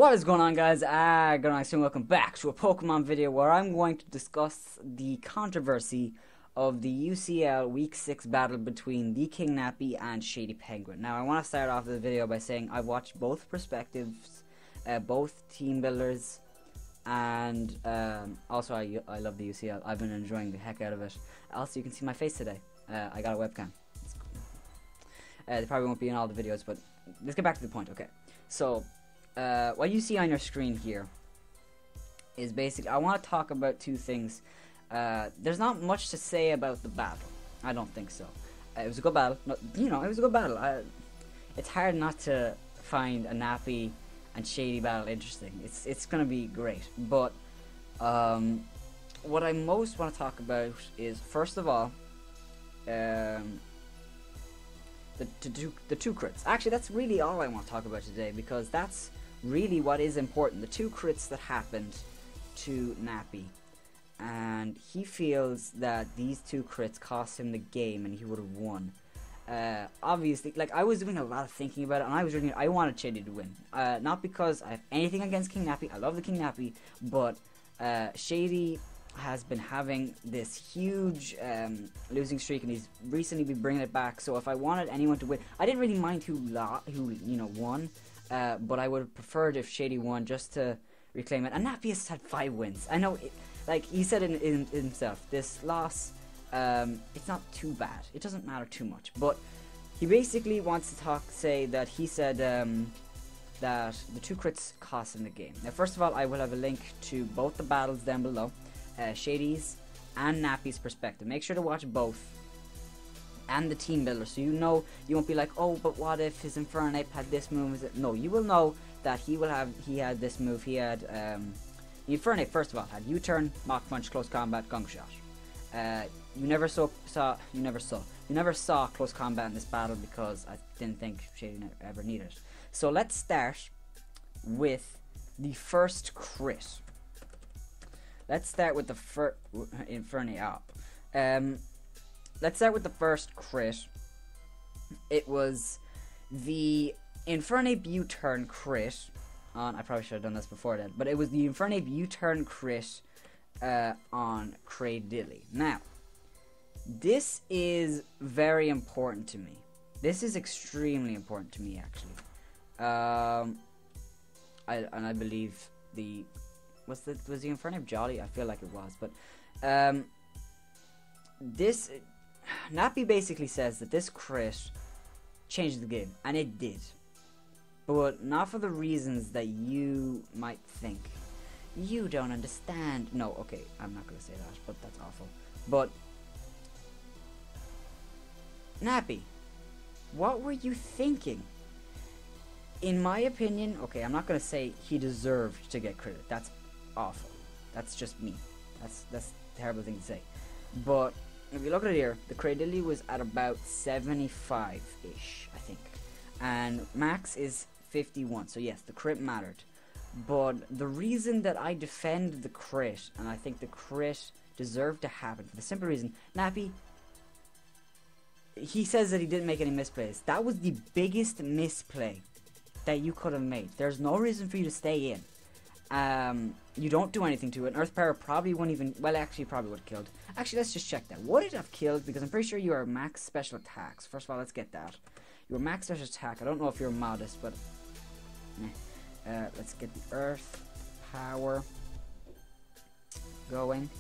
What is going on, guys? Good night, and welcome back to a Pokemon video where I'm going to discuss the controversy of the UCL Week 6 battle between TheKingNappy and ShadyPenguinn. Now, I want to start off the video by saying I've watched both perspectives, both team builders, and also I love the UCL. I've been enjoying the heck out of it. Also, you can see my face today. I got a webcam. They probably won't be in all the videos, but let's get back to the point. Okay, so what you see on your screen here is basically, I want to talk about two things. There's not much to say about the battle. I don't think so. It was a good battle. No, it was a good battle. It's hard not to find a Nappy and Shady battle interesting. It's gonna be great. But what I most want to talk about is, first of all, the two crits. Actually, that's really all I want to talk about today, because that's really what is important. The two crits that happened to Nappy, and he feels that these two crits cost him the game and he would have won. Obviously, like, I was doing a lot of thinking about it, and I wanted Shady to win. Not because I have anything against KingNappy. I love the KingNappy, but Shady has been having this huge losing streak, and he's recently been bringing it back. So if I wanted anyone to win, I didn't really mind who won, but I would have preferred if Shady won, just to reclaim it. And Nappy has had 5 wins. I know, like he said in himself, this loss, it's not too bad. It doesn't matter too much. But he basically wants to say that he said that the two crits cost him the game. Now, first of all, I will have a link to both the battles down below. Shady's and Nappy's perspective. Make sure to watch both, and the team builder, so you won't be like, oh, but what if his Infernape had this move? No, you will know that he had this move. He had the Infernape, first of all, had U-turn, Mach Punch, close combat, Gunk Shot. You never saw close combat in this battle, because I didn't think Shady ever needed it. So let's start with the first crit. Let's start with the let's start with the first crit. It was the Infernape U-turn crit on, I probably should have done this before then, but it was the Infernape U-turn crit on Cradilly. Now, this is very important to me. This is extremely important to me, actually. I believe was the Infernape Jolly? I feel like it was, but this Nappy basically says that this crit changed the game, and it did, but not for the reasons that you might think. You don't understand. No, okay, I'm not gonna say that, but that's awful. But Nappy, what were you thinking? In my opinion, okay, I'm not gonna say he deserved to get credit. That's awful. That's just me. That's a terrible thing to say. But if you look at it here, the Cradilly was at about 75-ish, I think, and max is 51. So yes, the crit mattered. But the reason that I defend the crit, and I think the crit deserved to happen, for the simple reason, Nappy, he says that he didn't make any misplays. That was the biggest misplay that you could have made. There's no reason for you to stay in. You don't do anything to it. Earth Power probably wouldn't even, well, actually probably would have killed. Actually, let's just check that. Would it have killed? Because I'm pretty sure you are max special attacks. First of all, let's get that. You are max special attack. I don't know if you're modest, but let's get the Earth Power going.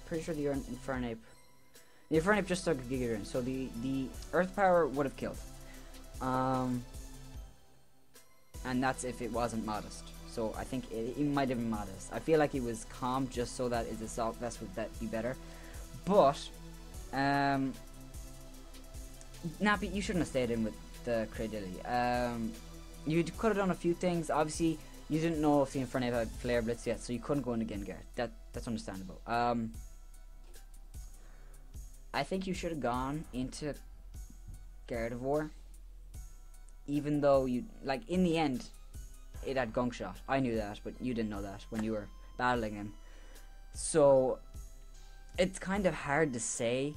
Pretty sure the Infernape. The Infernape just took a Giga Drain, so the Earth Power would have killed. And that's if it wasn't modest. So I think it might have been modest. I feel like it was calm, just so that his Assault Vest would be better. But Nappy, you shouldn't have stayed in with the Cradilly. You could have done a few things. Obviously, you didn't know if the Infernape had Flare Blitz yet, so you couldn't go in again, Garrett. That's understandable. I think you should have gone into Gardevoir, even though you, like, in the end, it had Gunk Shot. I knew that, but you didn't know that when you were battling him. So it's kind of hard to say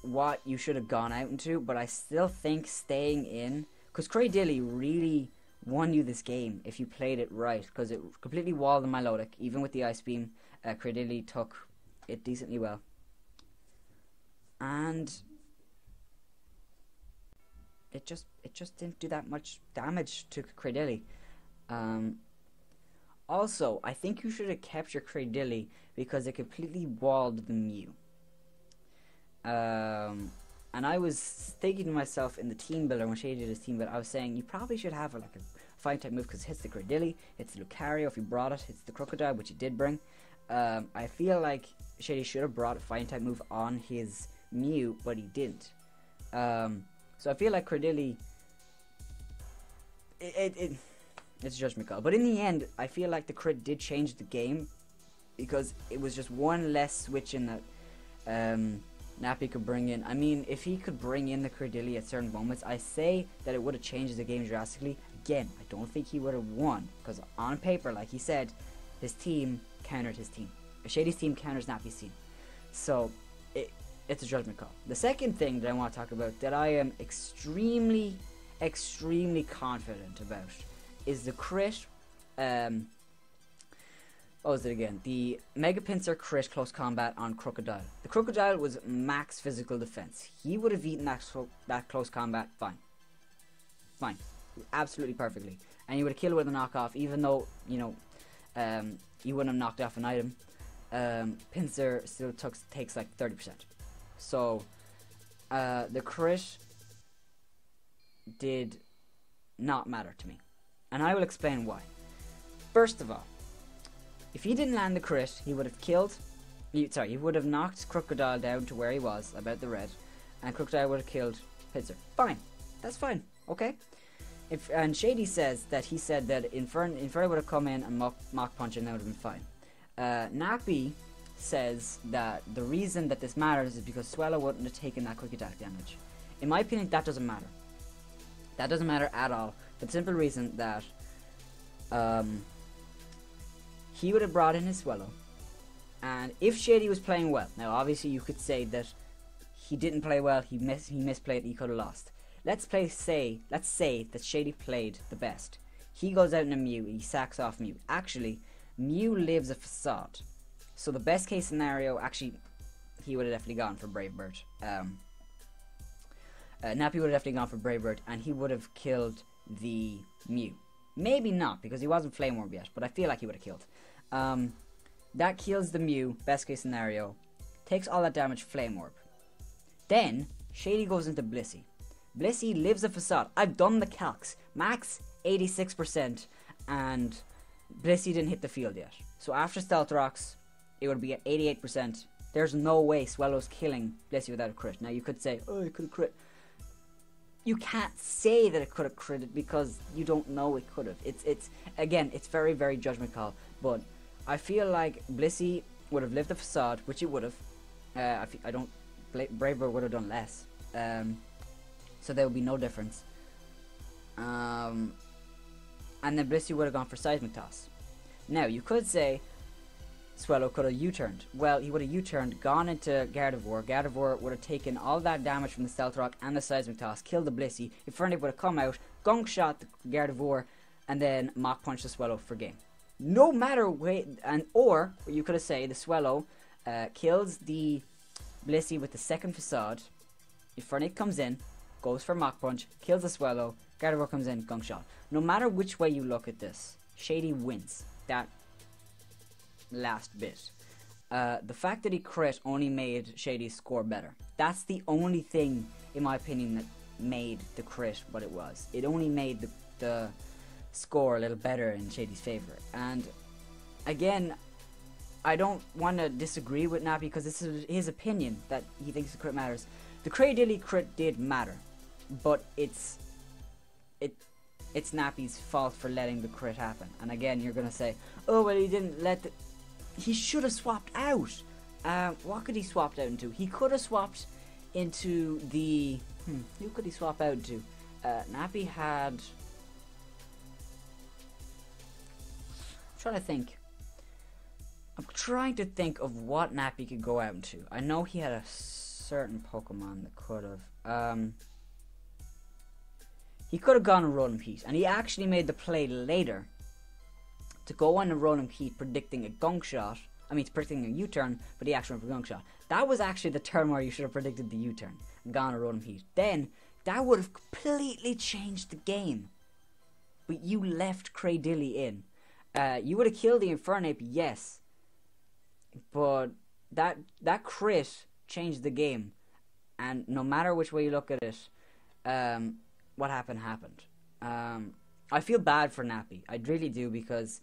what you should have gone out into, but I still think staying in Because Cradilly really won you this game if you played it right, because it completely walled the Milotic. Even with the Ice Beam, Cradilly took it decently well. And it just didn't do that much damage to Cradilly. Also, I think you should have kept your Cradilly because it completely walled the Mew. And I was thinking to myself in the team builder, when Shady did his team builder, I was saying you probably should have like a fine type move because it hits the Cradilly, hits the Lucario if you brought it, hits the Crocodile, which he did bring. I feel like Shady should have brought a fine type move on his Mew, but he didn't. So I feel like Cradilly, it's a judgment call. But in the end, I feel like the crit did change the game because it was just one less switch in that Nappy could bring in. I mean, if he could bring in the Cradilly at certain moments, I say that it would have changed the game drastically. Again, I don't think he would have won because on paper, like he said, his team countered his team. Shady's team counters Nappy's team. So it's a judgment call. The second thing that I want to talk about that I am extremely confident about is the crit. What was it again? The Mega Pinsir crit close combat on Crocodile. The Crocodile was max physical defense. He would have eaten that close combat fine, absolutely perfectly, and he would have killed with a knockoff, even though you wouldn't have knocked off an item. Pinsir still takes like 30%. So the crit did not matter to me, and I will explain why. First of all, if he didn't land the crit, he would have he would have knocked Crocodile down to where he was, about the red, and Crocodile would have killed Pinsir. Fine, that's fine, okay? And Shady says that he said that Inferno would have come in and Mach Punch and that would have been fine. Nappy says that the reason that this matters is because Swellow wouldn't have taken that quick attack damage. In my opinion, that doesn't matter. That doesn't matter at all, for the simple reason that he would have brought in his Swellow, and if Shady was playing well, now obviously you could say that he didn't play well, he misplayed, he could have lost. Let's say that Shady played the best. He goes out in a Mew, he sacks off Mew. Actually, Mew lives a facade, so the best case scenario, actually, he would have definitely gone for Brave Bird. Nappy would have definitely gone for Brave Bird, and he would have killed the Mew. Maybe not, because he wasn't Flame Orb yet, but I feel like he would have killed. That kills the Mew, best case scenario. Takes all that damage, Flame Orb. Then, Shady goes into Blissey. Blissey lives a facade. I've done the calcs. Max 86%, and Blissey didn't hit the field yet. So after Stealth Rocks, it would be at 88%. There's no way Swellow's killing Blissey without a crit. Now you could say, oh, it could have crit. You can't say that it could have critted because you don't know it could have. It's again, it's very judgment call. But I feel like Blissey would have lived the facade, which it would have. Braver would have done less. So there would be no difference. And then Blissey would have gone for Seismic Toss. Now you could say Swellow could have U-turned. Well, he would have U-turned, gone into Gardevoir. Gardevoir would have taken all that damage from the Stealth Rock and the Seismic Toss, killed the Blissey. Inferno would have come out, gunk shot the Gardevoir, and then Mach Punch the Swellow for game. No matter way, or you could have said the Swellow kills the Blissey with the second facade. Inferno comes in, goes for Mach Punch, kills the Swellow. Gardevoir comes in, gunk shot. No matter which way you look at this, Shady wins that last bit. The fact that he crit only made Shady's score better. That's the only thing, in my opinion, that made the crit what it was. It only made the score a little better in Shady's favor. And again, I don't want to disagree with Nappy because this is his opinion that he thinks the crit matters. The Cradilly crit did matter, but it's Nappy's fault for letting the crit happen. And again, you're gonna say, oh well, he didn't let the... He should have swapped out. What could he swap out into? He could have swapped into the... who could he swap out to? Nappy had... I'm trying to think of what Nappy could go out into. I know he had a certain Pokemon that could have. he could have gone and rolled him heat, and he actually made the play later to go on and roll him heat, predicting a gunk shot. I mean, predicting a U-turn, but he actually went for a gunk shot. That was actually the turn where you should have predicted the U-turn and gone and rolled him heat. Then that would have completely changed the game. But you left Craydilly in. You would have killed the Infernape, yes, but that crit changed the game. And no matter which way you look at it, what happened. I feel bad for Nappy. I really do, because...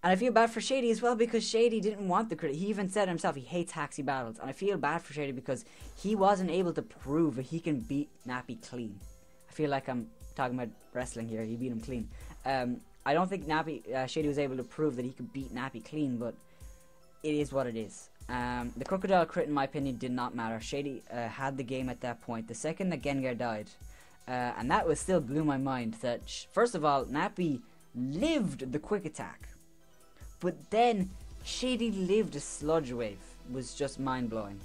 And I feel bad for Shady as well, because Shady didn't want the crit. He even said himself he hates Haxie battles. And I feel bad for Shady because he wasn't able to prove that he can beat Nappy clean. I feel like I'm talking about wrestling here. He beat him clean. I don't think Shady was able to prove that he could beat Nappy clean, but it is what it is. The Crocodile crit, in my opinion, did not matter. Shady had the game at that point. The second that Gengar died, and that was still blew my mind, that first of all, Nappy lived the quick attack, but then Shady lived a sludge wave. Was just mind-blowing.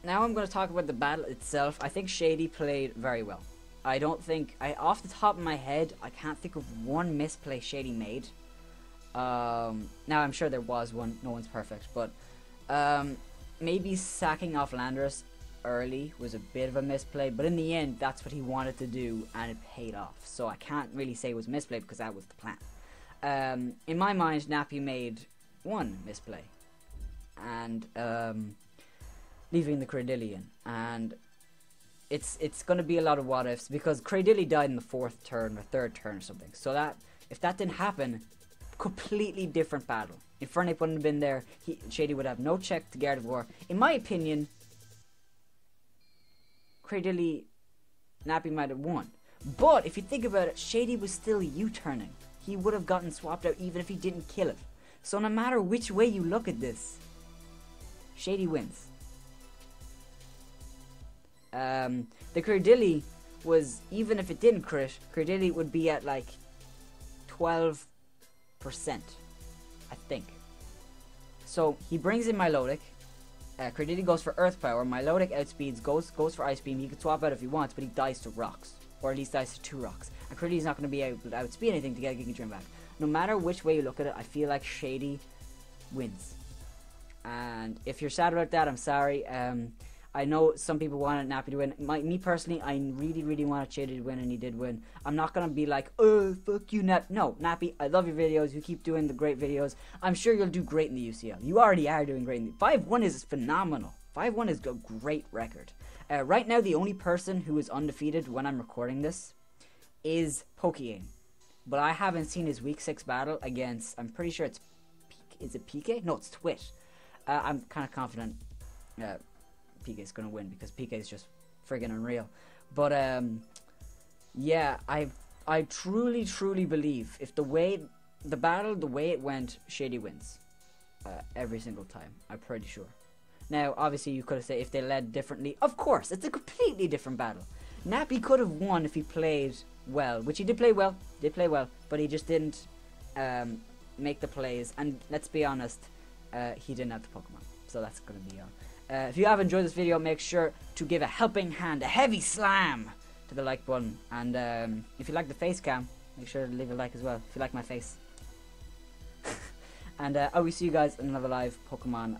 Now I'm going to talk about the battle itself. I think Shady played very well. I don't think... off the top of my head, I can't think of one misplay Shady made. Now I'm sure there was one. No one's perfect. But maybe sacking off Landorus early was a bit of a misplay. But in the end, that's what he wanted to do, and it paid off. So I can't really say it was a misplay, because that was the plan. In my mind, Nappy made one misplay. And... leaving the Craydilly in, and it's going to be a lot of what ifs, because Craydilly died in the 4th turn or 3rd turn or something. So that if that didn't happen, completely different battle. Infernape wouldn't have been there. Shady would have no check to Gardevoir. In my opinion, Craydilly, Nappy might have won. But if you think about it, Shady was still U-turning. He would have gotten swapped out even if he didn't kill it. So no matter which way you look at this, Shady wins. The Craydilly was, even if it didn't crit, Craydilly would be at like 12%, I think. So he brings in Milotic. Craydilly goes for Earth Power. Milotic outspeeds, goes for Ice Beam. He can swap out if he wants, but he dies to rocks, or at least dies to 2 rocks. And Craydilly's not going to be able to outspeed anything to get a Giga Drain back. No matter which way you look at it, I feel like Shady wins. And if you're sad about that, I'm sorry. I know some people wanted Nappy to win. Me personally, I really wanted Shady to win, and he did win. I'm not going to be like, oh, fuck you, Nappy. No, Nappy, I love your videos. You keep doing the great videos. I'm sure you'll do great in the UCL. You already are doing great. 5-1 is phenomenal. 5-1 is a great record. Right now, the only person who is undefeated when I'm recording this is Pokeaim. But I haven't seen his Week 6 battle against, I'm pretty sure it's, is it PK? No, it's Twit. I'm kind of confident PK is going to win, because PK is just friggin' unreal. But yeah, I truly believe if the way it went, Shady wins every single time. I'm pretty sure. Now, obviously, you could have said if they led differently. Of course, it's a completely different battle. Nappy could have won if he played well, which he did play well. But he just didn't make the plays. And let's be honest, he didn't have the Pokemon. So that's going to be all. If you have enjoyed this video, make sure to give a helping hand, a heavy slam to the like button. And if you like the face cam, make sure to leave a like as well, if you like my face. And I will see you guys in another live Pokemon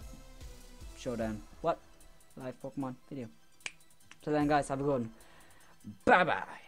Showdown. Live Pokemon video. Till then, guys, have a good one. Bye-bye.